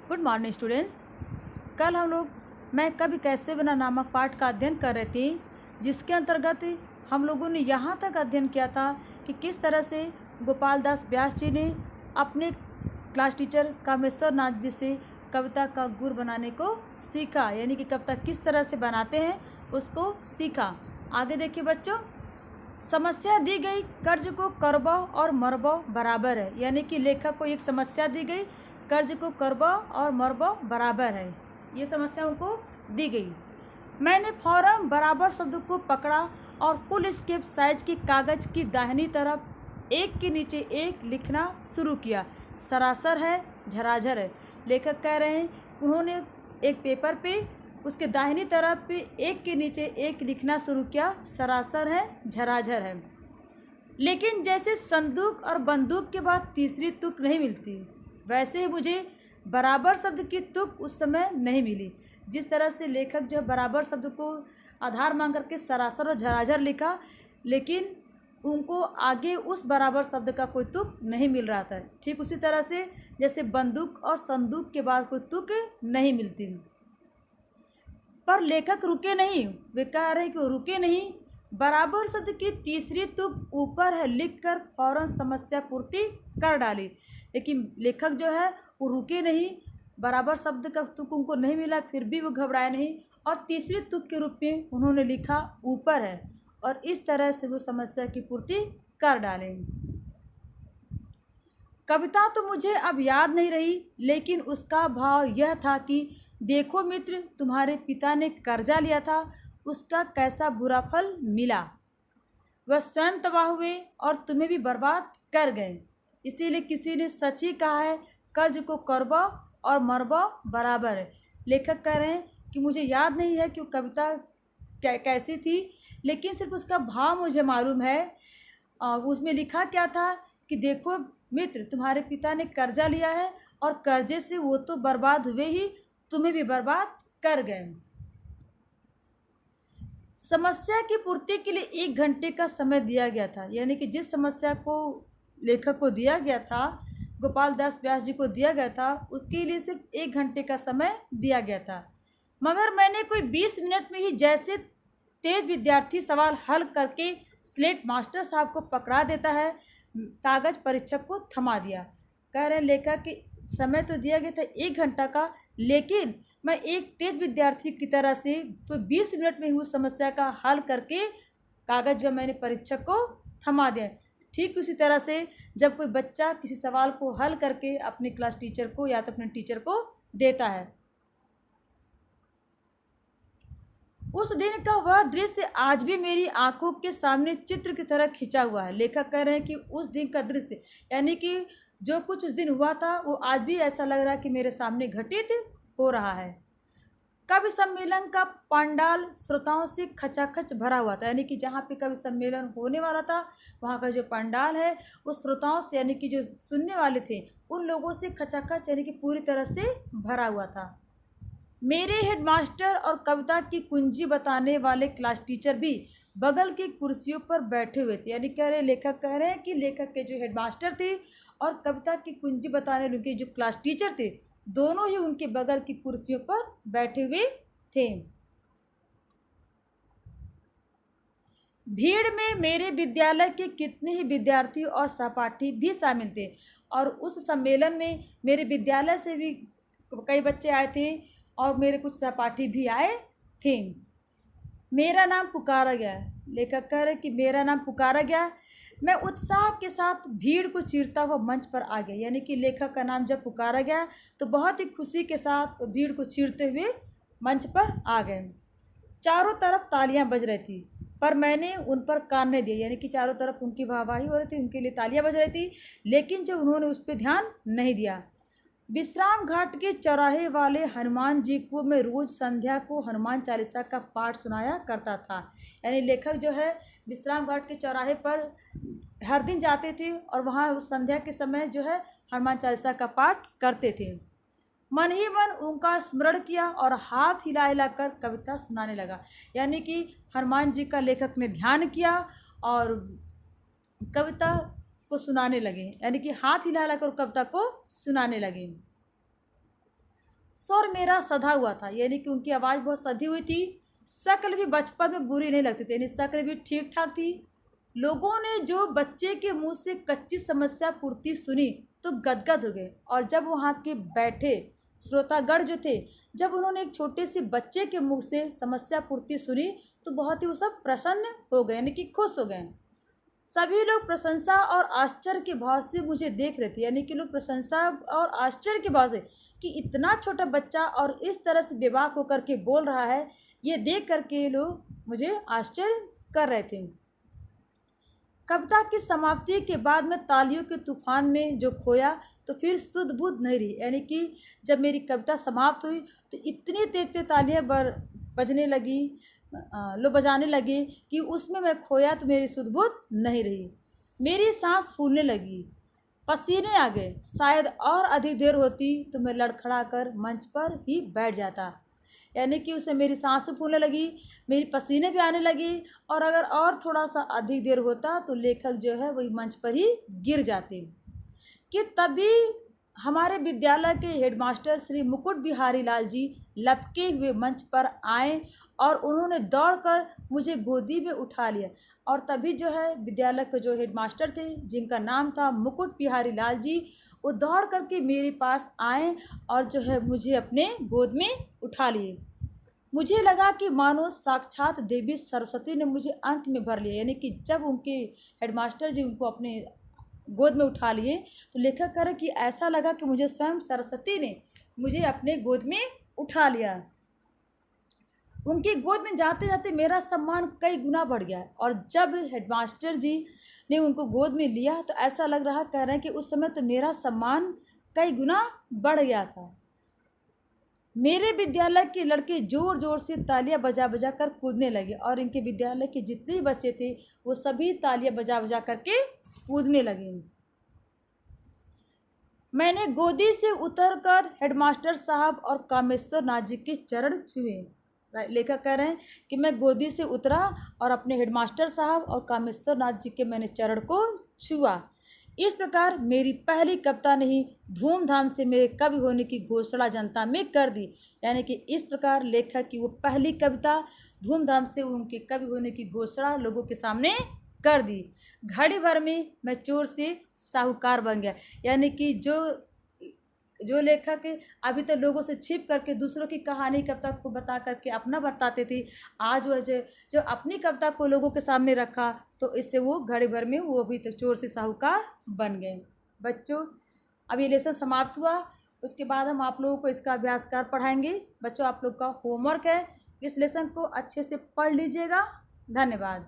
Good morning students. कल हम लोग मैं कभी कैसे बना नामक पाठ का अध्ययन कर रहे थे, जिसके अंतर्गत हम लोगों ने यहाँ तक अध्ययन किया था कि किस तरह से गोपाल दास व्यास जी ने अपने क्लास टीचर कामेश्वर नाथ जी से कविता का गुर बनाने को सीखा, यानी कि कविता किस तरह से बनाते हैं उसको सीखा। आगे देखिए बच्चों, समस्या दी गई, कर्ज को करबो और मरबो बराबर है, यानी कि लेखक को एक समस्या दी गई, कर्ज को करबो और मरबो बराबर है, ये समस्या उनको दी गई। मैंने फौरन बराबर शब्द को पकड़ा और फुल स्केप साइज की कागज़ की दाहिनी तरफ एक के नीचे एक लिखना शुरू किया। सरासर है, झराझर है। लेखक कह रहे हैं कि उन्होंने एक पेपर पे उसके दाहिनी तरफ पे एक के नीचे एक लिखना शुरू किया। सरासर है, झराझर है। लेकिन जैसे संदूक और बंदूक के बाद तीसरी तुक नहीं मिलती, वैसे ही मुझे बराबर शब्द की तुक उस समय नहीं मिली। जिस तरह से लेखक जो बराबर शब्द को आधार मान करके सरासर और झराझर लिखा, लेकिन उनको आगे उस बराबर शब्द का कोई तुक नहीं मिल रहा था। ठीक उसी तरह से जैसे बंदूक और संदूक के बाद कोई तुक नहीं मिलती। पर लेखक रुके नहीं, वे कह रहे हैं कि वो रुके नहीं। बराबर शब्द की तीसरी तुक ऊपर है लिखकर फौरन समस्या पूर्ति कर डाली। लेकिन लेखक जो है वो रुके नहीं, बराबर शब्द का तुक उनको नहीं मिला, फिर भी वो घबराए नहीं और तीसरी तुक के रूप में उन्होंने लिखा ऊपर है, और इस तरह से वो समस्या की पूर्ति कर डाले। कविता तो मुझे अब याद नहीं रही, लेकिन उसका भाव यह था कि देखो मित्र, तुम्हारे पिता ने कर्जा लिया था, उसका कैसा बुरा फल मिला। वह स्वयं तबाह हुए और तुम्हें भी बर्बाद कर गए। इसीलिए किसी ने सच ही कहा है, कर्ज को करबो और मरबो बराबर है। लेखक कह रहे हैं कि मुझे याद नहीं है कि वो कविता कैसी थी, लेकिन सिर्फ उसका भाव मुझे मालूम है। उसमें लिखा क्या था कि देखो मित्र, तुम्हारे पिता ने कर्जा लिया है और कर्जे से वो तो बर्बाद हुए ही, तुम्हें भी बर्बाद कर गए। समस्या की पूर्ति के लिए 1 घंटे का समय दिया गया था, यानी कि जिस समस्या को लेखक को दिया गया था, गोपाल दास व्यास जी को दिया गया था, उसके लिए सिर्फ 1 घंटे का समय दिया गया था। मगर मैंने कोई 20 मिनट में ही जैसे तेज विद्यार्थी सवाल हल करके स्लेट मास्टर साहब को पकड़ा देता है, कागज़ परीक्षक को थमा दिया। कह रहे हैं लेखक कि समय तो दिया गया था 1 घंटा का, लेकिन मैं एक तेज विद्यार्थी की तरह से कोई 20 मिनट में ही उस समस्या का हल करके कागज़ जो मैंने परीक्षक को थमा दिया। ठीक उसी तरह से जब कोई बच्चा किसी सवाल को हल करके अपने क्लास टीचर को या तो अपने टीचर को देता है। उस दिन का वह दृश्य आज भी मेरी आंखों के सामने चित्र की तरह खिंचा हुआ है। लेखक कह रहे हैं कि उस दिन का दृश्य, यानी कि जो कुछ उस दिन हुआ था, वो आज भी ऐसा लग रहा है कि मेरे सामने घटित हो रहा है। कवि सम्मेलन का पंडाल श्रोताओं से खचाखच भरा हुआ था, यानी कि जहाँ पे कवि सम्मेलन होने वाला था, वहाँ का जो पंडाल है वो श्रोताओं से, यानी कि जो सुनने वाले थे उन लोगों से खचाखच, यानी कि पूरी तरह से भरा हुआ था। मेरे हेडमास्टर और कविता की कुंजी बताने वाले क्लास टीचर भी बगल की कुर्सियों पर बैठे हुए थे। यानी लेखक कह रहे हैं कि लेखक के जो हेडमास्टर थे और कविता की कुंजी बताने उनके जो क्लास टीचर थे, दोनों ही उनके बगल की कुर्सियों पर बैठे हुए थे। भीड़ में मेरे विद्यालय के कितने ही विद्यार्थी और सहपाठी भी शामिल थे, और उस सम्मेलन में मेरे विद्यालय से भी कई बच्चे आए थे और मेरे कुछ सहपाठी भी आए थे। मेरा नाम पुकारा गया। लेखक कह रहे कि मेरा नाम पुकारा गया। मैं उत्साह के साथ भीड़ को चीरता हुआ मंच पर आ गया, यानी कि लेखक का नाम जब पुकारा गया तो बहुत ही खुशी के साथ भीड़ को चीरते हुए मंच पर आ गए। चारों तरफ तालियां बज रही थी, पर मैंने उन पर कान नहीं दिया, यानी कि चारों तरफ उनकी वाहवाही हो रही थी, उनके लिए तालियां बज रही थी, लेकिन जो उन्होंने उस पर ध्यान नहीं दिया। विश्राम घाट के चौराहे वाले हनुमान जी को मैं रोज़ संध्या को हनुमान चालीसा का पाठ सुनाया करता था। यानी लेखक जो है विश्राम घाट के चौराहे पर हर दिन जाते थे और वहाँ उस संध्या के समय जो है हनुमान चालीसा का पाठ करते थे। मन ही मन उनका स्मरण किया और हाथ हिला हिला कर कविता सुनाने लगा। यानी कि हनुमान जी का लेखक ने ध्यान किया और कविता को सुनाने लगे, यानी कि हाथ हिला हिला कर कविता को सुनाने लगे। स्वर मेरा सधा हुआ था, यानी कि उनकी आवाज़ बहुत सधी हुई थी। शक्ल भी बचपन में बुरी नहीं लगती थी, यानी शक्ल भी ठीक ठाक थी। लोगों ने जो बच्चे के मुंह से कच्ची समस्या पूर्ति सुनी तो गदगद हो गए, और जब वहाँ के बैठे श्रोतागण जो थे, जब उन्होंने एक छोटे से बच्चे के मुंह से समस्या पूर्ति सुनी तो बहुत ही वो सब प्रसन्न हो गए, यानी कि खुश हो गए। सभी लोग प्रशंसा और आश्चर्य के भाव से मुझे देख रहे थे, यानी कि लोग प्रशंसा और आश्चर्य के भाव से कि इतना छोटा बच्चा और इस तरह से बेबाक होकर के बोल रहा है, ये देख करके लोग मुझे आश्चर्य कर रहे थे। कविता की समाप्ति के बाद में तालियों के तूफान में जो खोया तो फिर सुध बुध नहीं रही, यानी कि जब मेरी कविता समाप्त हुई तो इतनी तेज तेज तालियां बजने लगी, लोग बजाने लगे कि उसमें मैं खोया तो मेरी सुध बुध नहीं रही। मेरी सांस फूलने लगी, पसीने आ गए। शायद और अधिक देर होती तो मैं लड़खड़ा कर मंच पर ही बैठ जाता, यानी कि उसे मेरी सांसें फूलने लगी, मेरी पसीने भी आने लगी, और अगर और थोड़ा सा अधिक देर होता तो लेखक जो है वही मंच पर ही गिर जाते। कि तभी हमारे विद्यालय के हेडमास्टर श्री मुकुट बिहारी लाल जी लपके हुए मंच पर आए और उन्होंने दौड़कर मुझे गोदी में उठा लिया। और तभी जो है विद्यालय के जो हेडमास्टर थे, जिनका नाम था मुकुट बिहारी लाल जी, वो दौड़ करके मेरे पास आए और जो है मुझे अपने गोद में उठा लिए। मुझे लगा कि मानो साक्षात देवी सरस्वती ने मुझे अंक में भर लिया, यानी कि जब उनके हेडमास्टर जी उनको अपने गोद में उठा लिए तो लेखक कह रहे कि ऐसा लगा कि मुझे स्वयं सरस्वती ने मुझे अपने गोद में उठा लिया। उनकी गोद में जाते जाते मेरा सम्मान कई गुना बढ़ गया, और जब हेडमास्टर जी ने उनको गोद में लिया तो ऐसा लग रहा, कह रहे हैं कि उस समय तो मेरा सम्मान कई गुना बढ़ गया था। मेरे विद्यालय के लड़के ज़ोर ज़ोर से तालियां बजा बजा कर कूदने लगे, और इनके विद्यालय के जितने भी बच्चे थे वो सभी तालियां बजा बजा करके कूदने लगे। मैंने गोदी से उतरकर हेडमास्टर साहब और कामेश्वर नाथ जी के चरण छुए। लेखक कह रहे हैं कि मैं गोदी से उतरा और अपने हेडमास्टर साहब और कामेश्वर नाथ जी के मैंने चरण को छुआ। इस प्रकार मेरी पहली कविता ने ही धूमधाम से मेरे कवि होने की घोषणा जनता में कर दी, यानी कि इस प्रकार लेखक की वो पहली कविता धूमधाम से उनके कवि होने की घोषणा लोगों के सामने कर दी। घड़ी भर में मैं चोर से साहूकार बन गया, यानी कि जो लेखक अभी तो लोगों से छिप करके दूसरों की कहानी कविता को बता करके अपना बताते थे, आज वह जो अपनी कविता को लोगों के सामने रखा तो इससे वो घड़ी भर में वो भी तो चोर से साहूकार बन गए। बच्चों, अब ये लेसन समाप्त हुआ, उसके बाद हम आप लोगों को इसका अभ्यासकार पढ़ाएंगे। बच्चों, आप लोग का होमवर्क है, इस लेसन को अच्छे से पढ़ लीजिएगा। धन्यवाद।